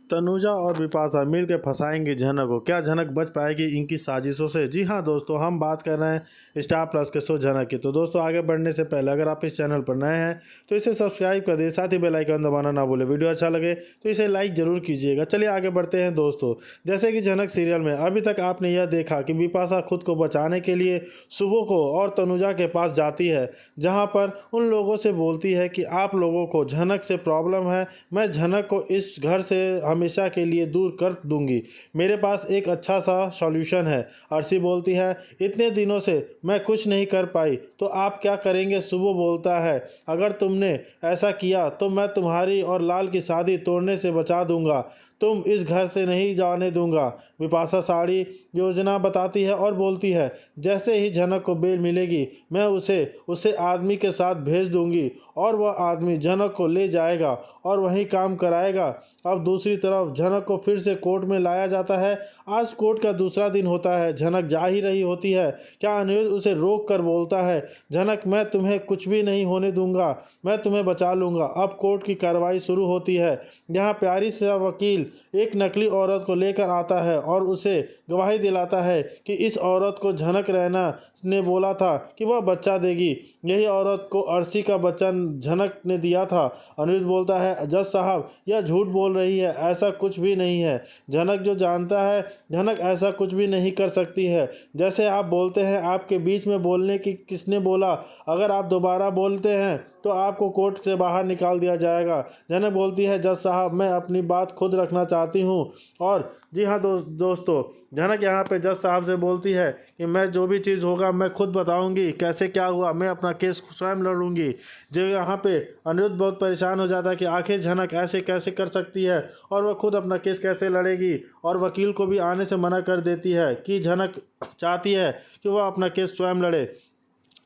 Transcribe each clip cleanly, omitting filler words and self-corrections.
तनुजा और बिपाशा मिलकर फंसाएंगी झनक को। क्या झनक बच पाएगी इनकी साजिशों से? जी हाँ दोस्तों, हम बात कर रहे हैं स्टार प्लस के शो झनक की। तो दोस्तों, आगे बढ़ने से पहले अगर आप इस चैनल पर नए हैं तो इसे सब्सक्राइब कर दें, साथ ही बेल आइकन दबाना ना भूलें। वीडियो अच्छा लगे तो इसे लाइक जरूर कीजिएगा। चलिए आगे बढ़ते हैं दोस्तों। जैसे कि झनक सीरियल में अभी तक आपने यह देखा कि बिपाशा खुद को बचाने के लिए सुबह को और तनुजा के पास जाती है, जहाँ पर उन लोगों से बोलती है कि आप लोगों को झनक से प्रॉब्लम है, मैं झनक को इस घर से हमेशा के लिए दूर कर दूंगी। मेरे पास एक अच्छा सा सॉल्यूशन है। अर्शी बोलती है, इतने दिनों से मैं कुछ नहीं कर पाई तो आप क्या करेंगे? सुबह बोलता है, अगर तुमने ऐसा किया तो मैं तुम्हारी और लाल की शादी तोड़ने से बचा दूंगा, तुम इस घर से नहीं जाने दूंगा। बिपाशा सारी योजना बताती है और बोलती है, जैसे ही झनक को बेल मिलेगी मैं उसे आदमी के साथ भेज दूंगी और वह आदमी झनक को ले जाएगा और वहीं काम कराएगा। अब दूसरी तरफ झनक को फिर से कोर्ट में लाया जाता है। आज कोर्ट का दूसरा दिन होता है। झनक जा ही रही होती है, क्या अनिरुद्ध उसे रोक कर बोलता है, झनक मैं तुम्हें कुछ भी नहीं होने दूंगा, मैं तुम्हें बचा लूंगा। अब कोर्ट की कार्रवाई शुरू होती है। यहाँ प्यारी सा वकील एक नकली औरत को लेकर आता है और उसे गवाही दिलाता है कि इस औरत को झनक रैना ने बोला था कि वह बच्चा देगी। यही औरत को अर्शी का बच्चा झनक ने दिया था। अनिरुद्ध बोलता है, जज साहब यह झूठ बोल रही है, ऐसा कुछ भी नहीं है। झनक जो जानता है, झनक ऐसा कुछ भी नहीं कर सकती है। जैसे आप बोलते हैं, आपके बीच में बोलने की किसने बोला? अगर आप दोबारा बोलते हैं तो आपको कोर्ट से बाहर निकाल दिया जाएगा। झनक बोलती है, जज साहब मैं अपनी बात खुद रखना चाहती हूँ। और जी हाँ दोस्तों, झनक यहाँ पे जज साहब से बोलती है कि मैं जो भी चीज़ होगा मैं खुद बताऊंगी, कैसे क्या हुआ, मैं अपना केस स्वयं लड़ूंगी। जो यहाँ पे अनिरुद्ध बहुत परेशान हो जाता है कि आखिर झनक ऐसे कैसे कर सकती है और वह खुद अपना केस कैसे लड़ेगी, और वकील को भी आने से मना कर देती है कि झनक चाहती है कि वह अपना केस स्वयं लड़े।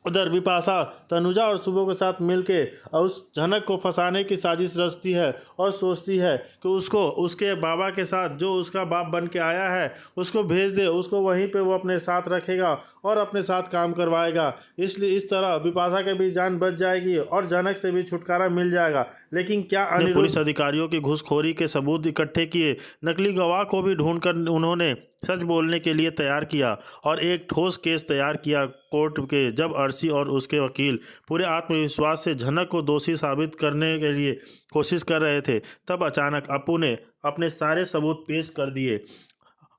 उधर बिपाशा तनुजा और सुबह के साथ मिलके उस झनक को फंसाने की साजिश रचती है और सोचती है कि उसको उसके बाबा के साथ, जो उसका बाप बन के आया है, उसको भेज दे, उसको वहीं पे वो अपने साथ रखेगा और अपने साथ काम करवाएगा। इसलिए इस तरह बिपाशा के भी जान बच जाएगी और झनक से भी छुटकारा मिल जाएगा। लेकिन क्या पुलिस अधिकारियों की घूसखोरी के सबूत इकट्ठे किए, नकली गवाह को भी ढूंढकर उन्होंने सच बोलने के लिए तैयार किया और एक ठोस केस तैयार किया कोर्ट के। जब अर्शी और उसके वकील पूरे आत्मविश्वास से झनक को दोषी साबित करने के लिए कोशिश कर रहे थे, तब अचानक अप्पू ने अपने सारे सबूत पेश कर दिए।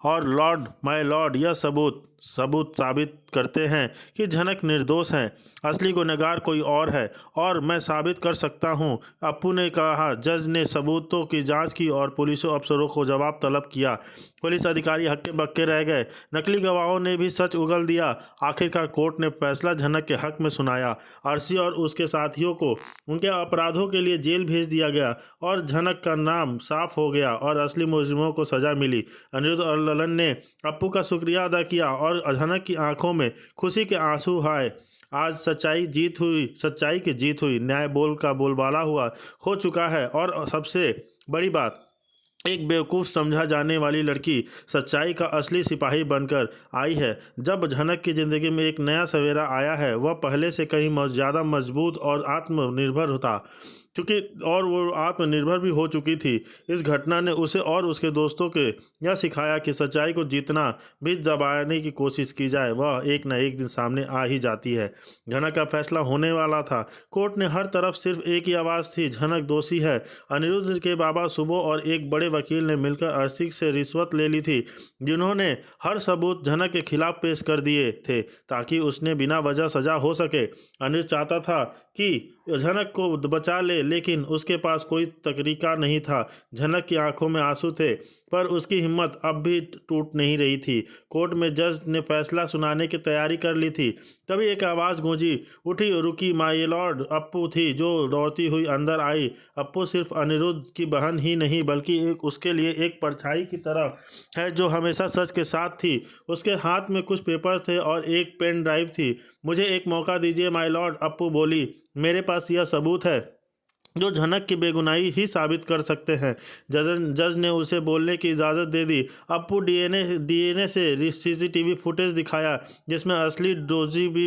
और माय लॉर्ड, यह सबूत साबित करते हैं कि झनक निर्दोष है। असली गुनहगार कोई और है और मैं साबित कर सकता हूं, अप्पू ने कहा। जज ने सबूतों की जांच की और पुलिस अफसरों को जवाब तलब किया। पुलिस अधिकारी हक्के बक्के रह गए। नकली गवाहों ने भी सच उगल दिया। आखिरकार कोर्ट ने फैसला झनक के हक में सुनाया। अर्शी और उसके साथियों को उनके अपराधों के लिए जेल भेज दिया गया और झनक का नाम साफ हो गया और असली मुजरिमों को सजा मिली। अनिरुद्ध और ललन ने अप्पू का शुक्रिया अदा किया और झनक की आंखों में खुशी के आंसू आए। आज सच्चाई की जीत हुई, न्याय बोलबाला हो चुका है। और सबसे बड़ी बात, एक बेवकूफ़ समझा जाने वाली लड़की सच्चाई का असली सिपाही बनकर आई है। जब झनक की ज़िंदगी में एक नया सवेरा आया है, वह पहले से कहीं ज़्यादा मजबूत और आत्मनिर्भर था, क्योंकि और वो आत्मनिर्भर भी हो चुकी थी। इस घटना ने उसे और उसके दोस्तों के यह सिखाया कि सच्चाई को जितना भी दबाने की कोशिश की जाए, वह एक न एक दिन सामने आ ही जाती है। झनक का फैसला होने वाला था। कोर्ट ने हर तरफ सिर्फ एक ही आवाज़ थी, झनक दोषी है। अनिरुद्ध के बाबा सुबह और एक बड़े वकील ने मिलकर अर्शी से रिश्वत ले ली थी, जिन्होंने हर सबूत झनक के खिलाफ पेश कर दिए थे ताकि उसने बिना वजह सजा हो सके। अनिरुद्ध चाहता था कि झनक को बचा ले, लेकिन उसके पास कोई तरीका नहीं था। झनक की आंखों में आंसू थे, पर उसकी हिम्मत अब भी टूट नहीं रही थी। कोर्ट में जज ने फैसला सुनाने की तैयारी कर ली थी। तभी एक आवाज़ गूंजी उठी, रुकी माय लॉर्ड। अप्पू थी जो दौड़ती हुई अंदर आई। अप्पू सिर्फ अनिरुद्ध की बहन ही नहीं, बल्कि उसके लिए एक परछाई की तरह है जो हमेशा सच के साथ थी। उसके हाथ में कुछ पेपर थे और एक पेन ड्राइव थी। मुझे एक मौका दीजिए माय लॉर्ड, अप्पू बोली। मेरे पास यह सबूत है जो झनक की बेगुनाही ही साबित कर सकते हैं। जज ने उसे बोलने की इजाज़त दे दी। अप्पू डीएनए से सीसीटीवी फुटेज दिखाया जिसमें असली दोषी भी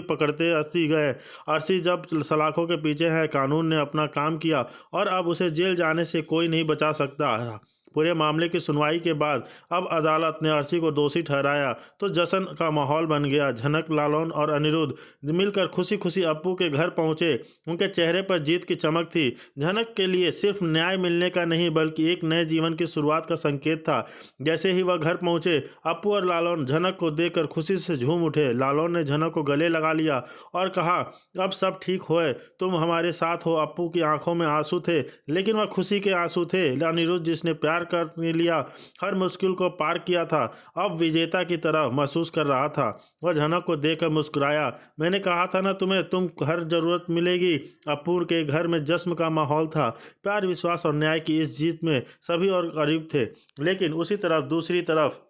पकड़ते अर्शी गए। अर्शी जब सलाखों के पीछे है, कानून ने अपना काम किया और अब उसे जेल जाने से कोई नहीं बचा सकता। पूरे मामले की सुनवाई के बाद अब अदालत ने अर्शी को दोषी ठहराया तो जश्न का माहौल बन गया। झनक, लालौन और अनिरुद्ध मिलकर खुशी खुशी अप्पू के घर पहुंचे। उनके चेहरे पर जीत की चमक थी। झनक के लिए सिर्फ न्याय मिलने का नहीं बल्कि एक नए जीवन की शुरुआत का संकेत था। जैसे ही वह घर पहुंचे, अप्पू और लालौन झनक को देखकर खुशी से झूम उठे। लालौन ने झनक को गले लगा लिया और कहा, अब सब ठीक होए, तुम हमारे साथ हो। अप्पू की आंखों में आंसू थे, लेकिन वह खुशी के आंसू थे। अनिरुद्ध, जिसने प्यार कर लिया, हर मुश्किल को पार किया था, अब विजेता की तरह महसूस कर रहा था। वह झनक को देखकर मुस्कुराया। मैंने कहा था ना तुम्हें, तुम हर जरूरत मिलेगी। अप्पू के घर में जश्न का माहौल था। प्यार, विश्वास और न्याय की इस जीत में सभी और करीब थे। लेकिन उसी तरफ, दूसरी तरफ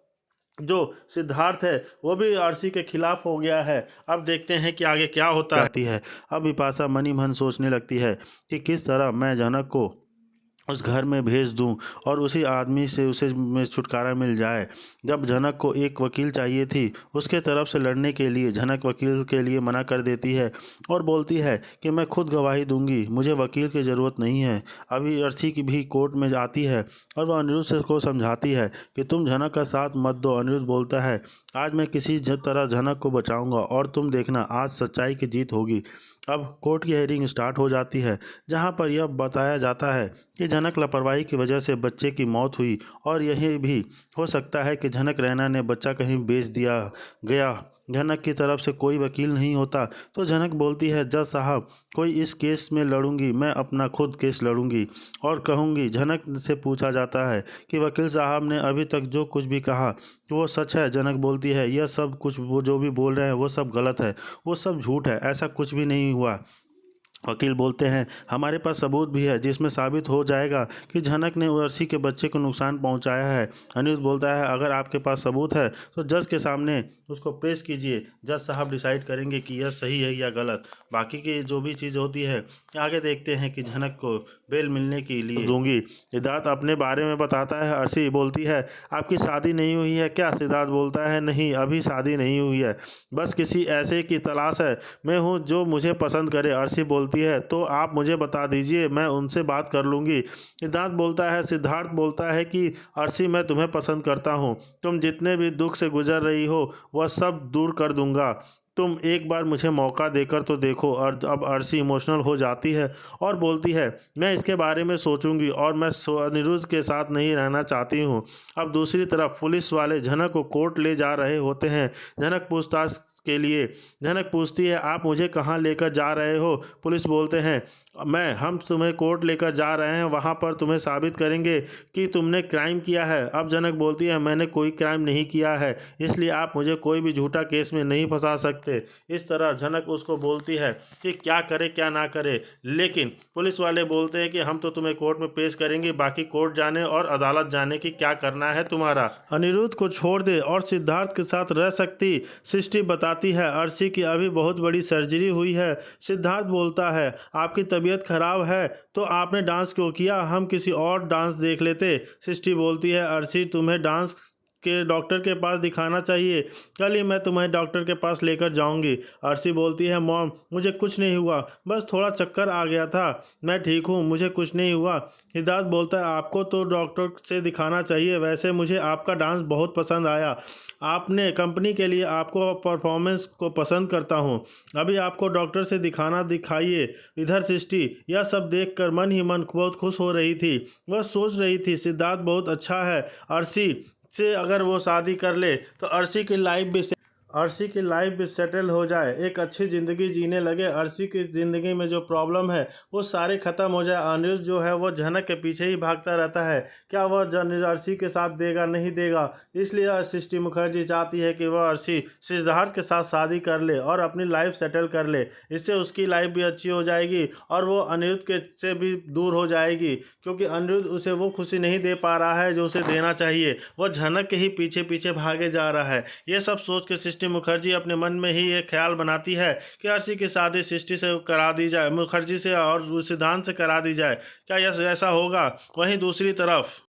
जो सिद्धार्थ है वो भी अर्शी के खिलाफ हो गया है। अब देखते हैं कि आगे क्या होता है। अब बिपाशा मनी मन सोचने लगती है कि किस तरह मैं झनक को उस घर में भेज दूं और उसी आदमी से उसे में छुटकारा मिल जाए। जब झनक को एक वकील चाहिए थी, उसके तरफ से लड़ने के लिए झनक वकील के लिए मना कर देती है और बोलती है कि मैं खुद गवाही दूंगी, मुझे वकील की ज़रूरत नहीं है। अभी अर्शी की भी कोर्ट में जाती है और वह अनिरुद्ध को समझाती है कि तुम झनक का साथ मत दो। अनिरुद्ध बोलता है, आज मैं किसी तरह झनक को बचाऊंगा और तुम देखना, आज सच्चाई की जीत होगी। अब कोर्ट की हेयरिंग स्टार्ट हो जाती है, जहां पर यह बताया जाता है कि झनक लापरवाही की वजह से बच्चे की मौत हुई और यही भी हो सकता है कि झनक रैना ने बच्चा कहीं बेच दिया गया। झनक की तरफ से कोई वकील नहीं होता तो झनक बोलती है, जज साहब, कोई इस केस में लड़ूंगी, मैं अपना खुद केस लड़ूंगी और कहूंगी। झनक से पूछा जाता है कि वकील साहब ने अभी तक जो कुछ भी कहा वो सच है? झनक बोलती है, यह सब कुछ वो जो भी बोल रहे हैं वो सब गलत है, वो सब झूठ है, ऐसा कुछ भी नहीं हुआ। वकील बोलते हैं, हमारे पास सबूत भी है जिसमें साबित हो जाएगा कि झनक ने अर्शी के बच्चे को नुकसान पहुंचाया है। अनिरुद्ध बोलता है, अगर आपके पास सबूत है तो जज के सामने उसको पेश कीजिए, जज साहब डिसाइड करेंगे कि यह सही है या गलत। बाकी की जो भी चीज़ होती है आगे देखते हैं कि झनक को बेल मिलने के लिए दूंगी। सिद्धार्थ अपने बारे में बताता है। अर्शी बोलती है, आपकी शादी नहीं हुई है क्या? सिद्धार्थ बोलता है, नहीं, अभी शादी नहीं हुई है, बस किसी ऐसे की तलाश है, मैं हूँ जो मुझे पसंद करे। अर्शी बोलती है, तो आप मुझे बता दीजिए, मैं उनसे बात कर लूँगी। सिद्धार्थ बोलता है कि अर्शी, मैं तुम्हें पसंद करता हूँ, तुम जितने भी दुख से गुजर रही हो वह सब दूर कर दूंगा, तुम एक बार मुझे मौका देकर तो देखो। और अब अर्शी इमोशनल हो जाती है और बोलती है, मैं इसके बारे में सोचूंगी और मैं अनिरुद्ध के साथ नहीं रहना चाहती हूँ। अब दूसरी तरफ पुलिस वाले झनक को कोर्ट ले जा रहे होते हैं। झनक पूछती है, आप मुझे कहाँ लेकर जा रहे हो? पुलिस बोलते हैं, हम तुम्हें कोर्ट लेकर जा रहे हैं, वहाँ पर तुम्हें साबित करेंगे कि तुमने क्राइम किया है। अब झनक बोलती है, मैंने कोई क्राइम नहीं किया है, इसलिए आप मुझे कोई भी झूठा केस में नहीं फंसा सकते। इस तरह झनक उसको बोलती है कि क्या करे क्या ना करे, लेकिन पुलिस वाले बोलते हैं कि हम तो तुम्हें कोर्ट में पेश करेंगे, बाकी कोर्ट जाने और अदालत जाने की क्या करना है तुम्हारा। अनिरुद्ध को छोड़ दे और सिद्धार्थ के साथ रह सकती। सृष्टि बताती है, अर्शी की अभी बहुत बड़ी सर्जरी हुई है। सिद्धार्थ बोलता है, आपकी तबीयत खराब है तो आपने डांस क्यों किया, हम किसी और डांस देख लेते। सृष्टि बोलती है, अर्शी, तुम्हें डांस के डॉक्टर के पास दिखाना चाहिए, कल ही मैं तुम्हें डॉक्टर के पास लेकर जाऊंगी। अर्शी बोलती है, मॉम, मुझे कुछ नहीं हुआ, बस थोड़ा चक्कर आ गया था, मैं ठीक हूँ, मुझे कुछ नहीं हुआ। सिद्धार्थ बोलता है, आपको तो डॉक्टर से दिखाना चाहिए, वैसे मुझे आपका डांस बहुत पसंद आया, आपने कंपनी के लिए आपको परफॉर्मेंस को पसंद करता हूँ, अभी आपको डॉक्टर से दिखाइए। इधर सृष्टि यह सब देखकर मन ही मन बहुत खुश हो रही थी। वह सोच रही थी, सिद्धार्थ बहुत अच्छा है, अर्शी से अगर वो शादी कर ले तो अर्शी की लाइफ भी सेटल हो जाए, एक अच्छी ज़िंदगी जीने लगे। अर्शी की ज़िंदगी में जो प्रॉब्लम है वो सारे ख़त्म हो जाए। अनिरुद्ध जो है वो झनक के पीछे ही भागता रहता है, क्या वह अर्शी के साथ देगा, नहीं देगा। इसलिए सृष्टि मुखर्जी चाहती है कि वह अर्शी सिद्धार्थ के साथ शादी कर ले और अपनी लाइफ सेटल कर ले, इससे उसकी लाइफ भी अच्छी हो जाएगी और वो अनिरुद्ध के से भी दूर हो जाएगी, क्योंकि अनिरुद्ध उसे वो खुशी नहीं दे पा रहा है जो उसे देना चाहिए, वह झनक के ही पीछे पीछे भागे जा रहा है। ये सब सोच के सृष्टि सृष्टि मुखर्जी अपने मन में ही एक ख्याल बनाती है कि अर्शी की शादी सृष्टि से करा दी जाए, मुखर्जी से और सिद्धांत से करा दी जाए। क्या यह ऐसा होगा? वहीं दूसरी तरफ